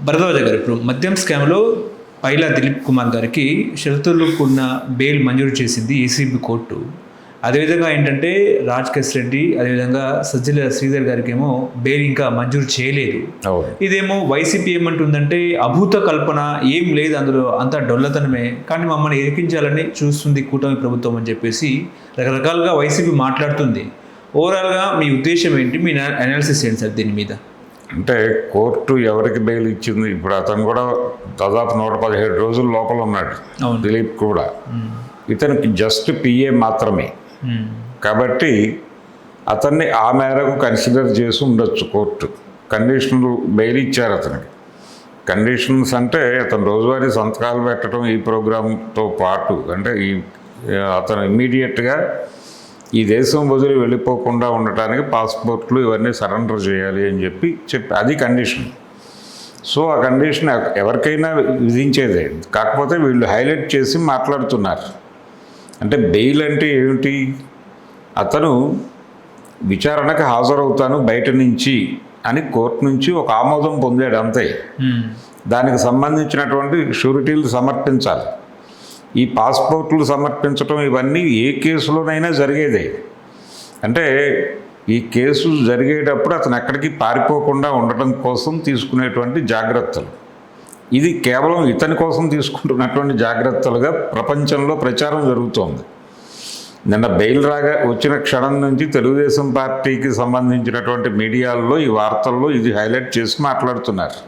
భరద్వాజ గారు, ఇప్పుడు మద్యం స్కామ్లో పైలా దిలీప్ కుమార్ గారికి షరతులు కూడిన బెయిల్ మంజూరు చేసింది ఏసీబీ కోర్టు. అదేవిధంగా ఏంటంటే రాజ్ కేశ్ రెడ్డి, అదేవిధంగా సజ్జల శ్రీధర్ గారికి ఏమో బెయిల్ ఇంకా మంజూరు చేయలేదు. ఇదేమో వైసీపీ ఏమంటుందంటే అభూత కల్పన ఏం లేదు అందులో, అంతా డొల్లతనమే, కానీ మమ్మల్ని ఇరికించాలని చూస్తుంది కూటమి ప్రభుత్వం అని చెప్పేసి రకరకాలుగా వైసీపీ మాట్లాడుతుంది. ఓవరాల్గా మీ ఉద్దేశం ఏంటి, మీ అనాలిసిస్ ఏంటి సార్ దీని మీద? అంటే కోర్టు ఎవరికి బెయిల్ ఇచ్చింది? ఇప్పుడు అతను కూడా దాదాపు 117 రోజుల లోపల ఉన్నాడు, దిలీప్ కూడా. ఇతనికి జస్ట్ పిఏ మాత్రమే కాబట్టి అతన్ని ఆ మేరకు కన్సిడర్ చేసి ఉండొచ్చు కోర్టు. కండిషనల్ బెయిల్ ఇచ్చారు అతనికి. కండిషన్స్ అంటే అతను రోజువారీ సంతకాలు పెట్టడం ఈ ప్రోగ్రాంతో పాటు, అంటే అతను ఇమ్మీడియట్గా ఈ దేశం వదిలి వెళ్ళిపోకుండా ఉండటానికి పాస్పోర్ట్లు ఇవన్నీ సరెండర్ చేయాలి అని చెప్పి అది కండిషన్. సో ఆ కండిషన్ ఎవరికైనా విధించేదే. కాకపోతే వీళ్ళు హైలైట్ చేసి మాట్లాడుతున్నారు. అంటే బెయిల్ అంటే ఏమిటి? అతను విచారణకు హాజరవుతాను బయట నుంచి అని కోర్టు నుంచి ఒక ఆమోదం పొందాడు, అంతే. దానికి సంబంధించినటువంటి షూరిటీలు సమర్పించాలి. ఈ పాస్పోర్ట్లు సమర్పించడం ఇవన్నీ ఏ కేసులోనైనా జరిగేదే. అంటే ఈ కేసు జరిగేటప్పుడు అతను ఎక్కడికి పారిపోకుండా ఉండటం కోసం తీసుకునేటువంటి జాగ్రత్తలు. ఇది కేవలం ఇతని కోసం తీసుకుంటున్నటువంటి జాగ్రత్తలుగా ప్రపంచంలో ప్రచారం జరుగుతోంది. నిన్న బెయిల్ వచ్చిన క్షణం నుంచి తెలుగుదేశం పార్టీకి సంబంధించినటువంటి మీడియాల్లో ఈ వార్తల్లో ఇది హైలైట్ చేసి మాట్లాడుతున్నారు.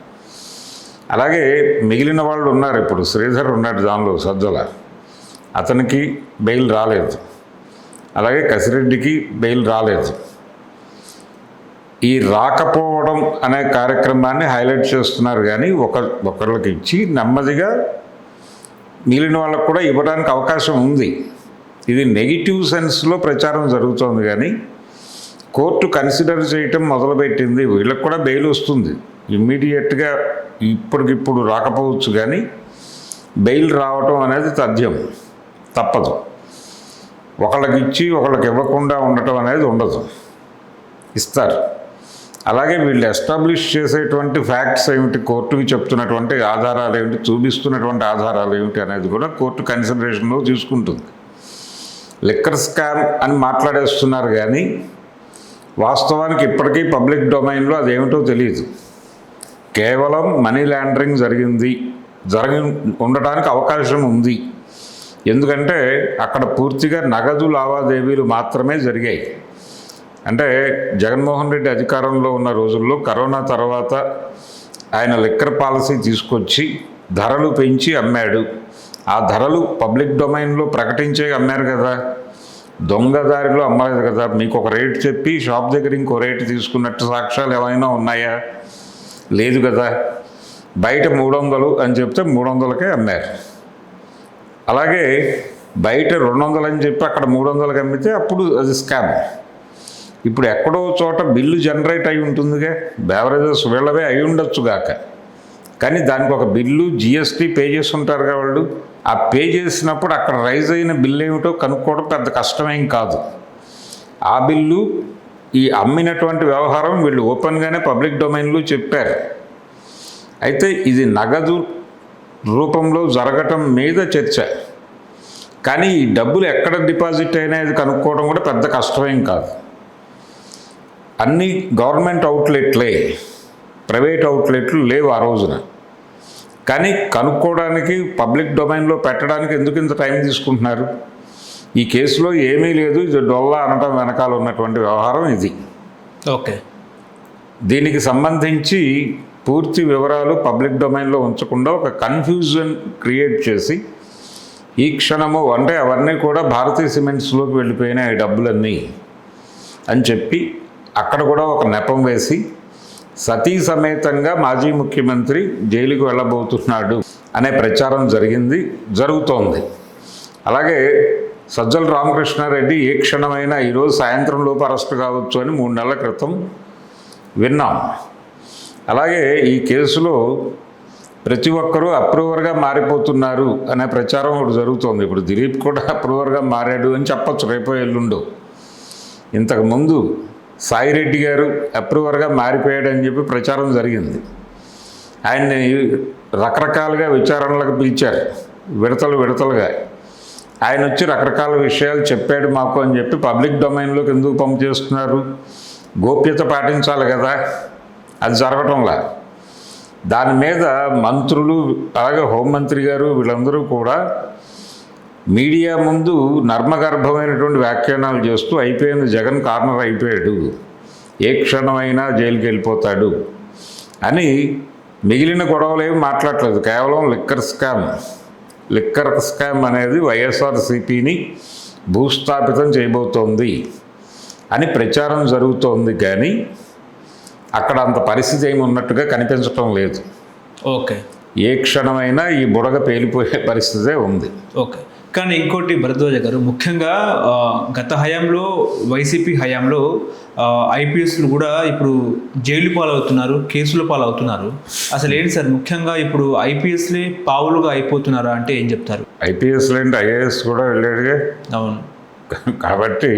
అలాగే మిగిలిన వాళ్ళు ఉన్నారు. ఇప్పుడు శ్రీధర్ ఉన్నాడు దానిలో, సజ్జల, అతనికి బెయిల్ రాలేదు. అలాగే కసిరెడ్డికి బెయిల్ రాలేదు. ఈ రాకపోవడం అనే కార్యక్రమాన్ని హైలైట్ చేస్తున్నారు, కానీ ఒకళ్ళకి ఇచ్చి నెమ్మదిగా మిగిలిన వాళ్ళకు కూడా ఇవ్వడానికి అవకాశం ఉంది. ఇది నెగిటివ్ సెన్స్లో ప్రచారం జరుగుతోంది, కానీ కోర్టు కన్సిడర్ చేయటం మొదలుపెట్టింది. వీళ్ళకి కూడా బెయిల్ వస్తుంది ఇమ్మీడియట్గా, ఇప్పటికిప్పుడు రాకపోవచ్చు, కానీ బెయిల్ రావటం అనేది తథ్యం, తప్పదు. ఒకళ్ళకి ఇచ్చి ఒకళ్ళకి ఇవ్వకుండా ఉండటం అనేది ఉండదు, ఇస్తారు. అలాగే వీళ్ళు ఎస్టాబ్లిష్ చేసేటువంటి ఫ్యాక్ట్స్ ఏమిటి, కోర్టుకి చెప్తున్నటువంటి ఆధారాలు ఏమిటి, చూపిస్తున్నటువంటి ఆధారాలు ఏమిటి అనేది కూడా కోర్టు కన్సిడరేషన్లో తీసుకుంటుంది. లిక్కర్ స్కామ్ అని మాట్లాడేస్తున్నారు, కానీ వాస్తవానికి ఇప్పటికీ పబ్లిక్ డొమైన్లో అదేమిటో తెలియదు. కేవలం మనీ లాండరింగ్ జరిగి ఉండటానికి అవకాశం ఉంది. ఎందుకంటే అక్కడ పూర్తిగా నగదు లావాదేవీలు మాత్రమే జరిగాయి. అంటే జగన్మోహన్ రెడ్డి అధికారంలో ఉన్న రోజుల్లో కరోనా తర్వాత ఆయన లిక్కర్ పాలసీ తీసుకొచ్చి ధరలు పెంచి అమ్మాడు. ఆ ధరలు పబ్లిక్ డొమైన్లో ప్రకటించే అమ్మారు కదా, దొంగదారిలో అమ్మలేదు కదా. మీకు ఒక రేటు చెప్పి షాప్ దగ్గర ఇంకో రేటు తీసుకున్నట్టు సాక్ష్యాలు ఏమైనా ఉన్నాయా? లేదు కదా. బయట 300 అని చెప్తే 300కే అమ్మారు. అలాగే బయట 200 అని చెప్పి అక్కడ 300కి అమ్మితే అప్పుడు అది స్కామ్. ఇప్పుడు ఎక్కడో చోట బిల్లు జనరేట్ అయి ఉంటుందిగా, బేవరేజెస్ వీళ్ళవే అయి ఉండొచ్చుగాక, కానీ దానికి ఒక బిల్లు జిఎస్టీ పే చేసి ఉంటారుగా వాళ్ళు. ఆ పే చేసినప్పుడు అక్కడ రైజ్ అయిన బిల్లు ఏమిటో కనుక్కోవడం పెద్ద కష్టమేం కాదు. ఆ బిల్లు, ఈ అమ్మినటువంటి వ్యవహారం వీళ్ళు ఓపెన్గానే పబ్లిక్ డొమైన్లో చెప్పారు. అయితే ఇది నగదు రూపంలో జరగటం మీద చర్చ, కానీ ఈ డబ్బులు ఎక్కడ డిపాజిట్ అయినాయి కనుక్కోవడం కూడా పెద్ద కష్టమేం కాదు. అన్ని గవర్నమెంట్ అవుట్లెట్లే, ప్రైవేట్ అవుట్లెట్లు లేవు ఆ రోజున. కానీ కనుక్కోవడానికి పబ్లిక్ డొమైన్లో పెట్టడానికి ఎందుకు ఇంత టైం తీసుకుంటున్నారు? ఈ కేసులో ఏమీ లేదు, ఇది డొల్లా అనటం వెనకాల ఉన్నటువంటి వ్యవహారం ఇది. ఓకే, దీనికి సంబంధించి పూర్తి వివరాలు పబ్లిక్ డొమైన్లో ఉంచకుండా ఒక కన్ఫ్యూజన్ క్రియేట్ చేసి ఈ క్షణము అంటే అవన్నీ కూడా భారతీయ సిమెంట్స్లోకి వెళ్ళిపోయినాయి డబ్బులన్నీ అని చెప్పి అక్కడ కూడా ఒక నెపం వేసి సతీ సమేతంగా మాజీ ముఖ్యమంత్రి జైలుకు వెళ్ళబోతున్నాడు అనే ప్రచారం జరుగుతోంది. అలాగే సజ్జల రామకృష్ణారెడ్డి ఏ క్షణమైనా ఈరోజు సాయంత్రం లోపు అరెస్ట్ కావచ్చు అని 3 నెలల క్రితం విన్నాం. అలాగే ఈ కేసులో ప్రతి ఒక్కరూ అప్రూవర్గా మారిపోతున్నారు అనే ప్రచారం ఒకటి జరుగుతోంది. ఇప్పుడు దిలీప్ కూడా అప్రూవర్గా మారాడు అని చెప్పచ్చు రేపో ఎల్లుండో. ఇంతకుముందు సాయిరెడ్డి గారు అప్రూవర్గా మారిపోయాడని చెప్పి ప్రచారం జరిగింది. ఆయన్ని రకరకాలుగా విచారణలకు పిలిచారు, విడతలుగా. ఆయన వచ్చి రకరకాల విషయాలు చెప్పాడు మాకు అని చెప్పి పబ్లిక్ డొమైన్లోకి ఎందుకు పంపు చేస్తున్నారు? గోప్యత పాటించాలి కదా, అది జరగటంలా. దాని మీద మంత్రులు అలాగే హోంమంత్రి గారు వీళ్ళందరూ కూడా మీడియా ముందు నర్మగర్భమైనటువంటి వ్యాఖ్యానాలు చేస్తూ అయిపోయింది, జగన్ కార్నర్ అయిపోయాడు, ఏ క్షణమైనా జైలుకి వెళ్ళిపోతాడు అని మిగిలిన గొడవలు ఏమి మాట్లాడలేదు. కేవలం లిక్కర్ స్కామ్ అనేది వైఎస్ఆర్సీపీని భూస్థాపితం చేయబోతోంది అని ప్రచారం జరుగుతోంది, కానీ అక్కడ అంత పరిస్థితి ఏమి ఉన్నట్టుగా కనిపించటం లేదు. ఓకే, ఏ క్షణమైనా ఈ బుడగ పేలిపోయే పరిస్థితే ఉంది. ఓకే. కానీ ఇంకోటి భరద్వాజ గారు, ముఖ్యంగా గత హయాంలో వైసీపీ హయాంలో ఐపీఎస్లు కూడా ఇప్పుడు జైలు పాలవుతున్నారు, కేసుల పాలవుతున్నారు. అసలు ఏంటి సార్, ముఖ్యంగా ఇప్పుడు ఐపీఎస్లే పావులుగా అయిపోతున్నారా అంటే ఏం చెప్తారు? ఐపీఎస్లు అంటే ఐఏఎస్ కూడా వెళ్ళాడుగా. అవును. కాబట్టి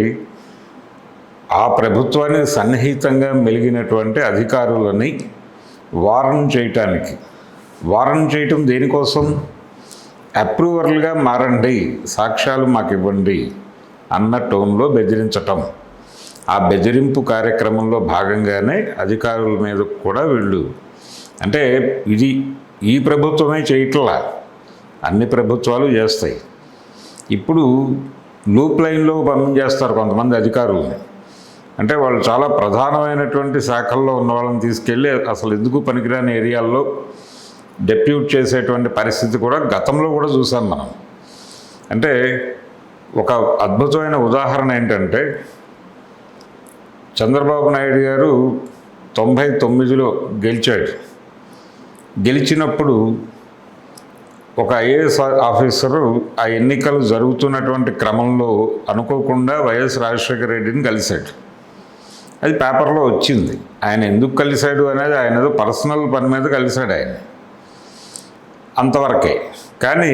ఆ ప్రభుత్వానికి సన్నిహితంగా మెలిగినటువంటి అధికారులని వారం చేయటం దేనికోసం? అప్రూవర్లుగా మారండి, సాక్ష్యాలు మాకు ఇవ్వండి అన్న టోన్లో బెదిరించటం. ఆ బెదిరింపు కార్యక్రమంలో భాగంగానే అధికారుల మీద కూడా వీళ్ళు, అంటే ఇది ఈ ప్రభుత్వమే చేయట్లా, అన్ని ప్రభుత్వాలు చేస్తాయి. ఇప్పుడు లూప్ లైన్లో పంపించేస్తారు కొంతమంది అధికారులని. అంటే వాళ్ళు చాలా ప్రధానమైనటువంటి శాఖల్లో ఉన్న వాళ్ళని తీసుకెళ్ళి అసలు ఎందుకు పనికిరాని ఏరియాల్లో డెప్యూట్ చేసేటువంటి పరిస్థితి కూడా గతంలో కూడా చూసాం మనం. అంటే ఒక అద్భుతమైన ఉదాహరణ ఏంటంటే, చంద్రబాబు నాయుడు గారు 99లో గెలిచినప్పుడు ఒక ఐఏఎస్ ఆఫీసరు ఆ ఎన్నికలు జరుగుతున్నటువంటి క్రమంలో అనుకోకుండా వైఎస్ రాజశేఖర రెడ్డిని కలిశాడు. అది పేపర్లో వచ్చింది. ఆయన ఎందుకు కలిశాడు అనేది ఆయన ఏదో పర్సనల్ పని మీద కలిశాడు ఆయన, అంతవరకే. కానీ